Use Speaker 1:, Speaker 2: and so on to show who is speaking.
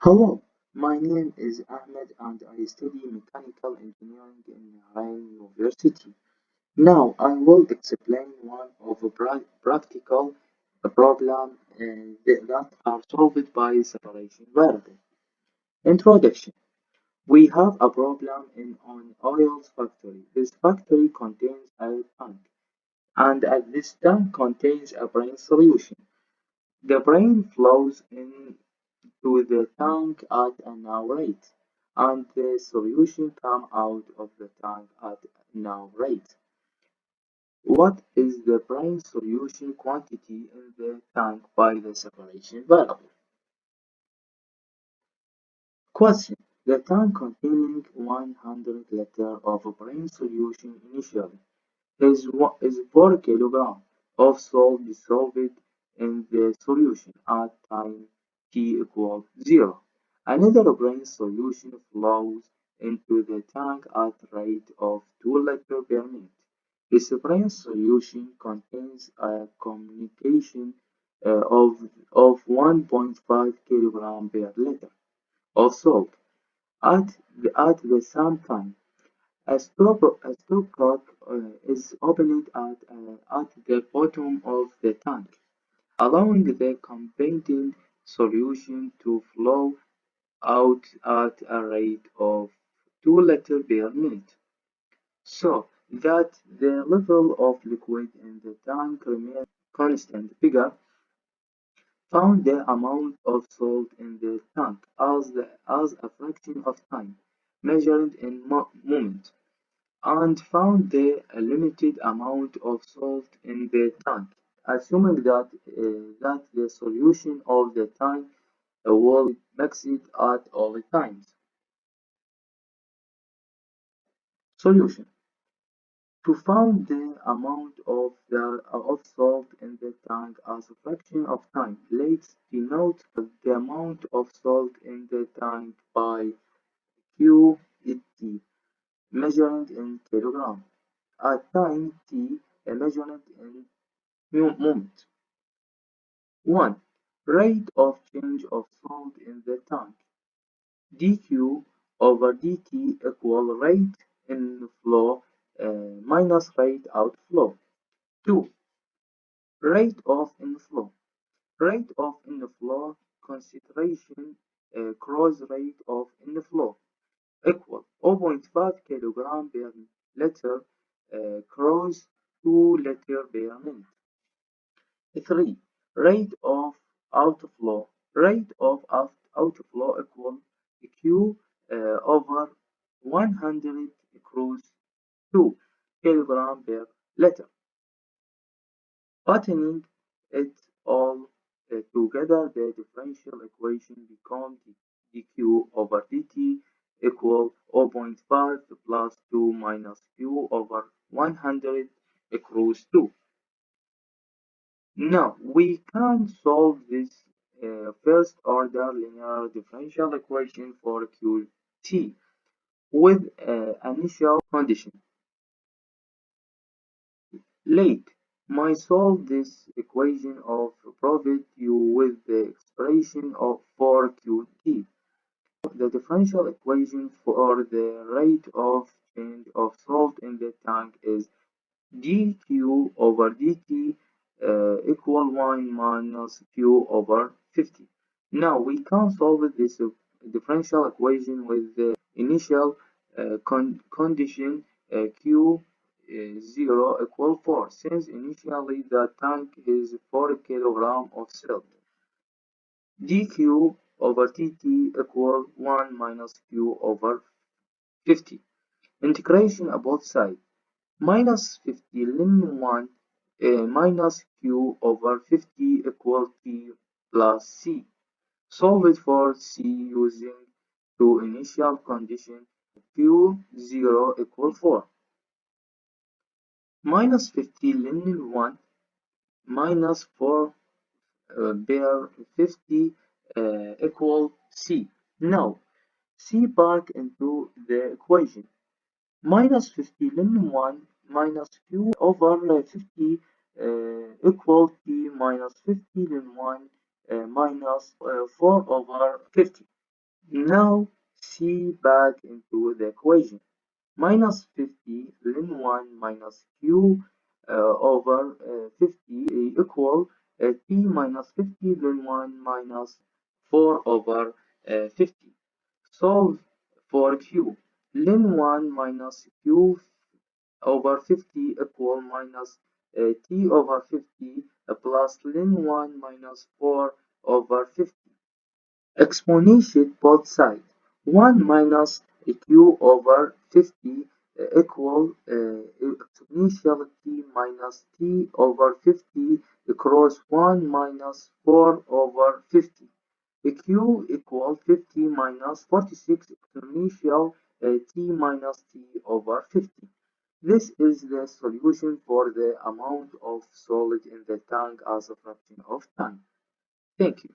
Speaker 1: Hello, my name is Ahmed and I study mechanical engineering in Nahrain University. Now I will explain one of the practical problems that are solved by separation variable. Introduction. We have a problem in an oil factory. This factory contains a tank, and this tank contains a brine solution. The brine flows into the tank at an hour rate, and the solution comes out of the tank at an hour rate. What is the brine solution quantity in the tank by the separation variable? Question. The tank containing 100 liters of brine solution initially is 4 kilograms of salt dissolved in the solution at time t equals 0. Another brine solution flows into the tank at rate of 2 liters per minute. This brine solution contains a communication of 1.5 kilograms per liter of salt. At the same time, a stopcock is opened at the bottom of the tank, allowing the combined solution to flow out at a rate of 2 liters per minute, so that the level of liquid in the tank remains constant. Figure found the amount of salt in the tank as a fraction of time, measured in moment, and found the limited amount of salt in the tank, assuming that the solution of the tank will be mixed at all times. Solution: to find the amount of salt in the tank as a fraction of time, let's denote the amount of salt in the tank by Q measured in kilograms, at time t measured in moment. 1. Rate of change of salt in the tank. dq over dt equal rate inflow minus rate outflow. 2. Rate of inflow. Rate of inflow concentration cross rate of inflow equal 0.5 kilogram per liter cross 2 liter per minute. 3. Rate of outflow. Rate of outflow equal Q over 100 cross 2 kilogram per liter. Buttoning it all together, the differential equation becomes dq over dt equal 0.5 plus 2 minus q over 100 cross 2. Now we can solve this first-order linear differential equation for Qt with initial condition. Let me solve this equation of provide you with the expression for Qt. The differential equation for the rate of change of salt in the tank is dq over dt equal 1 minus q over 50. Now we can solve this differential equation with the initial condition q 0 equal 4, since initially the tank is 4 kg of salt. dq over dt equal 1 minus q over 50. Integration on both sides. Minus 50 ln 1 minus q over 50 equal t plus c. Solve it for c using two initial conditions q0 equal 4. Minus 50 ln 1 minus 4 per 50 equal c. Now c back into the equation. Minus 50 ln 1 minus q over 50 equal t minus 50 ln 1 minus 4 over 50. Now see back into the equation. Minus 50 ln 1 minus q over 50 equal t minus 50 ln 1 minus 4 over 50. Solve for q. Ln 1 minus q over 50 equal minus t over 50 plus ln 1 minus 4 over 50. Exponentiate both sides. 1 minus q over 50 equal exponential t minus t over 50 across 1 minus 4 over 50. Q equal 50 minus 46 exponential t minus t over 50. This is the solution for the amount of solid in the tank as a fraction of time. Thank you.